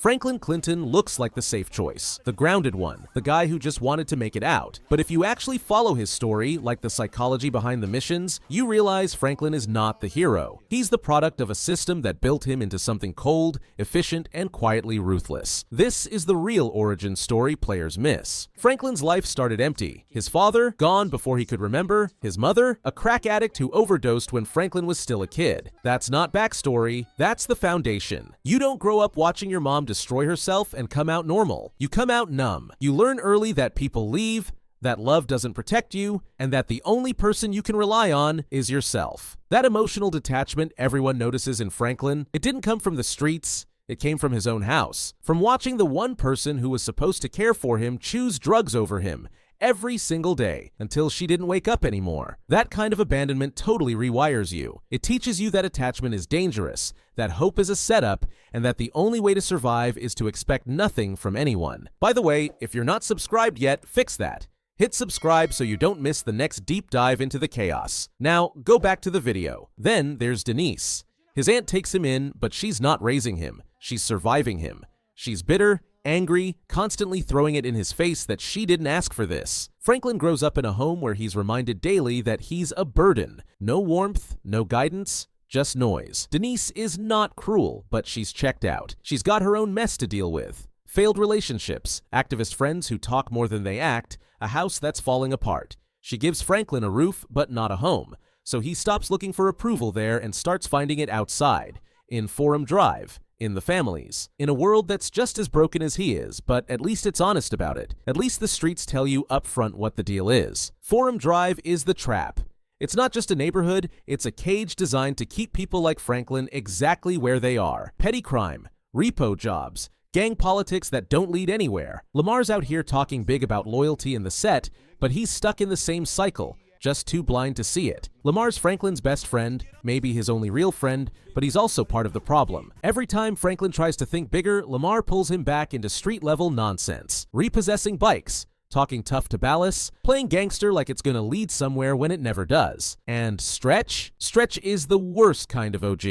Franklin Clinton looks like the safe choice, the grounded one, the guy who just wanted to make it out. But if you actually follow his story, like the psychology behind the missions, you realize Franklin is not the hero. He's the product of a system that built him into something cold, efficient, and quietly ruthless. This is the real origin story players miss. Franklin's life started empty. His father, gone before he could remember. His mother, a crack addict who overdosed when Franklin was still a kid. That's not backstory, that's the foundation. You don't grow up watching your mom destroy herself and come out normal. You come out numb. You learn early that people leave, that love doesn't protect you, and that the only person you can rely on is yourself. That emotional detachment everyone notices in Franklin, it didn't come from the streets. It came from his own house, from watching the one person who was supposed to care for him choose drugs over him every single day until she didn't wake up anymore. That kind of abandonment totally rewires you. It teaches you that attachment is dangerous, that hope is a setup, and that the only way to survive is to expect nothing from anyone. By the way, if you're not subscribed yet, fix that. Hit subscribe so you don't miss the next deep dive into the chaos. Now, go back to the video. Then there's Denise. His aunt takes him in, but she's not raising him. She's surviving him. She's bitter, angry, constantly throwing it in his face that she didn't ask for this. Franklin grows up in a home where he's reminded daily that he's a burden. No warmth, no guidance, just noise. Denise is not cruel, but she's checked out. She's got her own mess to deal with. Failed relationships, activist friends who talk more than they act, a house that's falling apart. She gives Franklin a roof, but not a home. So he stops looking for approval there and starts finding it outside, in Forum Drive, in the families, in a world that's just as broken as he is, but at least it's honest about it. At least the streets tell you upfront what the deal is. Forum Drive is the trap. It's not just a neighborhood, it's a cage designed to keep people like Franklin exactly where they are. Petty crime, repo jobs, gang politics that don't lead anywhere. Lamar's out here talking big about loyalty in the set, but he's stuck in the same cycle, just too blind to see it. Lamar's Franklin's best friend, maybe his only real friend, but he's also part of the problem. Every time Franklin tries to think bigger, Lamar pulls him back into street-level nonsense. Repossessing bikes, talking tough to Ballas, playing gangster like it's gonna lead somewhere when it never does. And Stretch? Stretch is the worst kind of OG.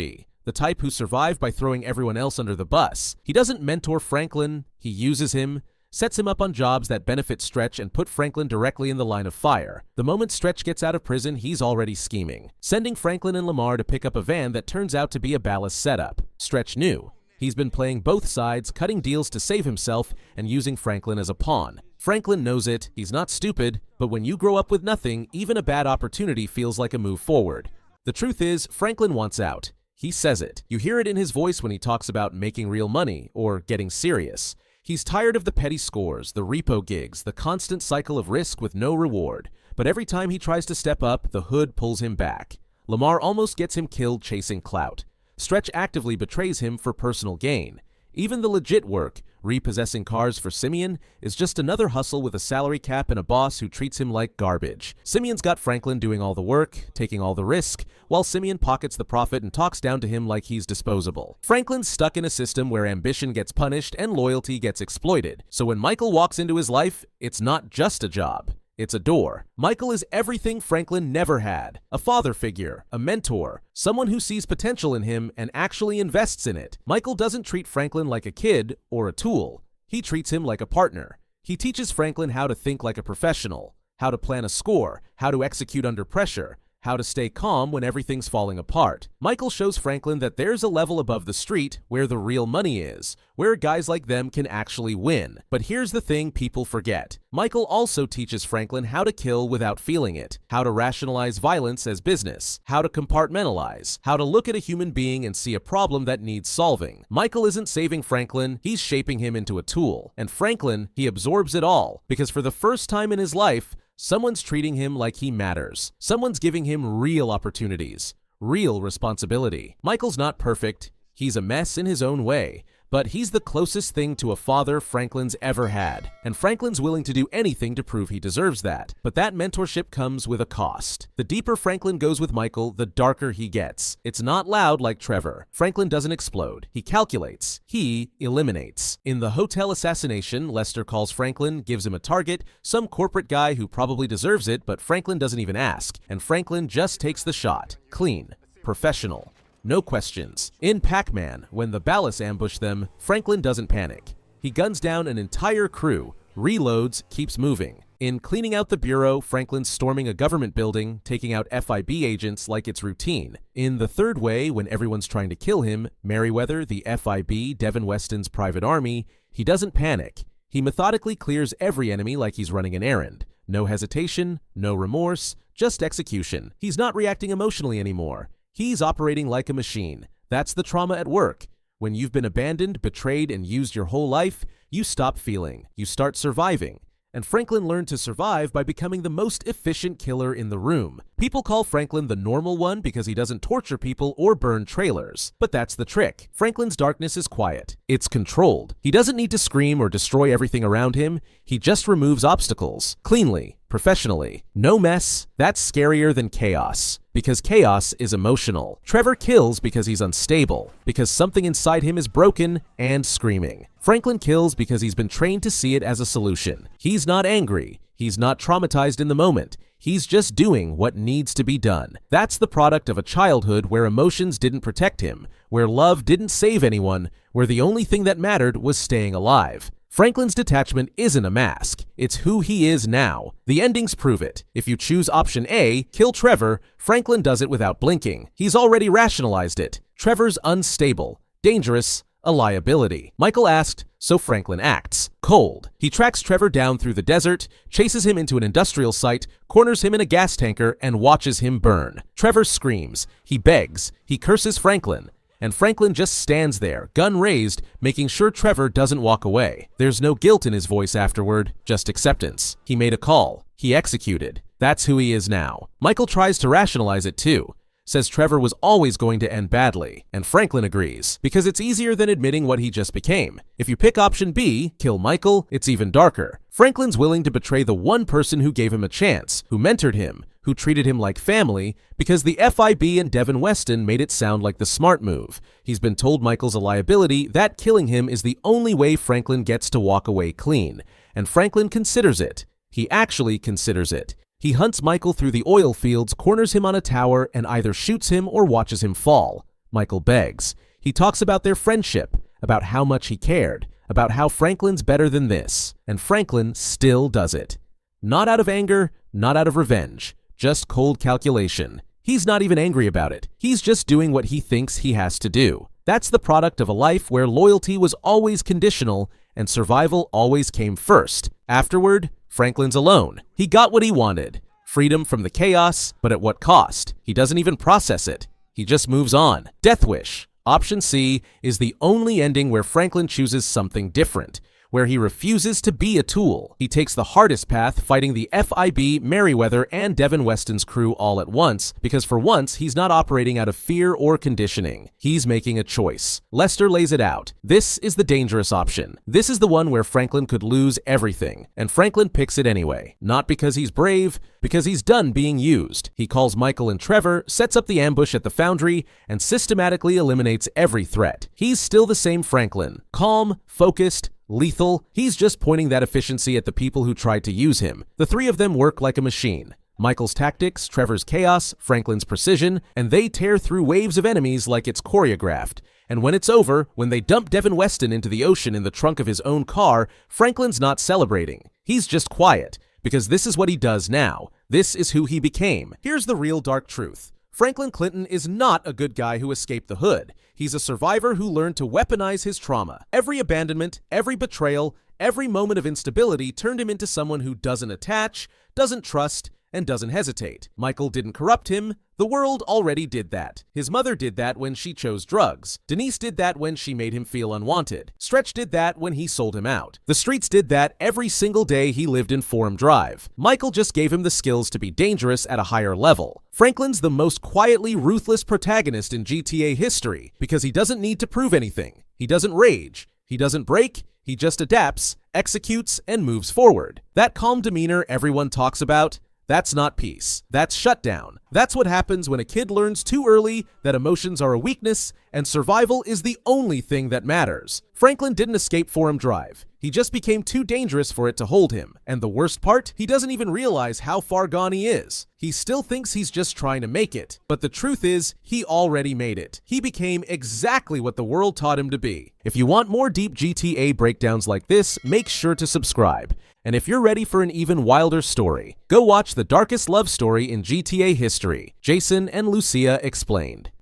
The type who survived by throwing everyone else under the bus. He doesn't mentor Franklin, he uses him, sets him up on jobs that benefit Stretch and put Franklin directly in the line of fire. The moment Stretch gets out of prison, he's already scheming, sending Franklin and Lamar to pick up a van that turns out to be a Ballas setup. Stretch knew. He's been playing both sides, cutting deals to save himself and using Franklin as a pawn. Franklin knows it, he's not stupid, but when you grow up with nothing, even a bad opportunity feels like a move forward. The truth is, Franklin wants out. He says it. You hear it in his voice when he talks about making real money or getting serious. He's tired of the petty scores, the repo gigs, the constant cycle of risk with no reward. But every time he tries to step up, the hood pulls him back. Lamar almost gets him killed chasing clout. Stretch actively betrays him for personal gain. Even the legit work, repossessing cars for Simeon, is just another hustle with a salary cap and a boss who treats him like garbage. Simeon's got Franklin doing all the work, taking all the risk, while Simeon pockets the profit and talks down to him like he's disposable. Franklin's stuck in a system where ambition gets punished and loyalty gets exploited. So when Michael walks into his life, it's not just a job. It's a door. Michael is everything Franklin never had. A father figure, a mentor, someone who sees potential in him and actually invests in it. Michael doesn't treat Franklin like a kid or a tool. He treats him like a partner. He teaches Franklin how to think like a professional, how to plan a score, how to execute under pressure, how to stay calm when everything's falling apart. Michael shows Franklin that there's a level above the street where the real money is, where guys like them can actually win. But here's the thing people forget. Michael also teaches Franklin how to kill without feeling it, how to rationalize violence as business, how to compartmentalize, how to look at a human being and see a problem that needs solving. Michael isn't saving Franklin, he's shaping him into a tool. And Franklin, he absorbs it all, because for the first time in his life, someone's treating him like he matters. Someone's giving him real opportunities, real responsibility. Michael's not perfect. He's a mess in his own way, but he's the closest thing to a father Franklin's ever had. And Franklin's willing to do anything to prove he deserves that. But that mentorship comes with a cost. The deeper Franklin goes with Michael, the darker he gets. It's not loud like Trevor. Franklin doesn't explode. He calculates. He eliminates. In the hotel assassination, Lester calls Franklin, gives him a target, some corporate guy who probably deserves it, but Franklin doesn't even ask. And Franklin just takes the shot. Clean. Professional. no questions. In Pac-Man, when the Ballas ambush them, Franklin doesn't panic. He guns down an entire crew, reloads, keeps moving. In Cleaning Out the Bureau, Franklin's storming a government building, taking out FIB agents like it's routine. In The Third Way, when everyone's trying to kill him, Merriweather, the FIB, Devin Weston's private army, he doesn't panic. He methodically clears every enemy like he's running an errand. No hesitation, no remorse, just execution. He's not reacting emotionally anymore. He's operating like a machine. That's the trauma at work. When you've been abandoned, betrayed, and used your whole life, you stop feeling. You start surviving. And Franklin learned to survive by becoming the most efficient killer in the room. People call Franklin the normal one because he doesn't torture people or burn trailers. But that's the trick. Franklin's darkness is quiet. It's controlled. He doesn't need to scream or destroy everything around him. He just removes obstacles. Cleanly. Professionally. No mess. That's scarier than chaos. Because chaos is emotional. Trevor kills because he's unstable. Because something inside him is broken and screaming. Franklin kills because he's been trained to see it as a solution. He's not angry. He's not traumatized in the moment. He's just doing what needs to be done. That's the product of a childhood where emotions didn't protect him, where love didn't save anyone, where the only thing that mattered was staying alive. Franklin's detachment isn't a mask. It's who he is now. The endings prove it. If you choose option A, kill Trevor, Franklin does it without blinking. He's already rationalized it. Trevor's unstable, dangerous, a liability. Michael asked, so Franklin acts. Cold. He tracks Trevor down through the desert, chases him into an industrial site, corners him in a gas tanker, and watches him burn. Trevor screams. He begs. He curses Franklin. And Franklin just stands there, gun raised, making sure Trevor doesn't walk away. There's no guilt in his voice afterward, just acceptance. He made a call. He executed. That's who he is now. Michael tries to rationalize it too. Says Trevor was always going to end badly, and Franklin agrees, because it's easier than admitting what he just became. If you pick option B, kill Michael, it's even darker. Franklin's willing to betray the one person who gave him a chance, who mentored him, who treated him like family, because the FIB and Devin Weston made it sound like the smart move. He's been told Michael's a liability, that killing him is the only way Franklin gets to walk away clean. And Franklin considers it. He actually considers it. He hunts Michael through the oil fields, corners him on a tower, and either shoots him or watches him fall. Michael begs. He talks about their friendship, about how much he cared, about how Franklin's better than this. And Franklin still does it. Not out of anger, not out of revenge. Just cold calculation. He's not even angry about it. He's just doing what he thinks he has to do. That's the product of a life where loyalty was always conditional and survival always came first. Afterward, Franklin's alone. He got what he wanted. Freedom from the chaos, but at what cost? He doesn't even process it. He just moves on. Deathwish. Option C is the only ending where Franklin chooses something different, where he refuses to be a tool. He takes the hardest path, fighting the FIB, Merriweather, and Devin Weston's crew all at once, because for once, he's not operating out of fear or conditioning. He's making a choice. Lester lays it out. This is the dangerous option. This is the one where Franklin could lose everything, and Franklin picks it anyway. Not because he's brave, because he's done being used. He calls Michael and Trevor, sets up the ambush at the foundry, and systematically eliminates every threat. He's still the same Franklin. Calm, focused, lethal. He's just pointing that efficiency at the people who tried to use him. The three of them work like a machine. Michael's tactics, Trevor's chaos, Franklin's precision, and they tear through waves of enemies like it's choreographed. And when it's over, when they dump Devin Weston into the ocean in the trunk of his own car, Franklin's not celebrating. He's just quiet, because this is what he does now. This is who he became. Here's the real dark truth. Franklin Clinton is not a good guy who escaped the hood. He's a survivor who learned to weaponize his trauma. Every abandonment, every betrayal, every moment of instability turned him into someone who doesn't attach, doesn't trust, and doesn't hesitate. Michael didn't corrupt him. The world already did that. His mother did that when she chose drugs. Denise did that when she made him feel unwanted. Stretch did that when he sold him out. The streets did that every single day he lived in Forum Drive. Michael just gave him the skills to be dangerous at a higher level. Franklin's the most quietly ruthless protagonist in GTA history because he doesn't need to prove anything. He doesn't rage. He doesn't break. He just adapts, executes, and moves forward. That calm demeanor everyone talks about, that's not peace. That's shutdown. That's what happens when a kid learns too early that emotions are a weakness and survival is the only thing that matters. Franklin didn't escape Forum Drive. He just became too dangerous for it to hold him. And the worst part, he doesn't even realize how far gone he is. He still thinks he's just trying to make it. But the truth is, he already made it. He became exactly what the world taught him to be. If you want more deep GTA breakdowns like this, make sure to subscribe. And if you're ready for an even wilder story, go watch the darkest love story in GTA history, Jason and Lucia Explained.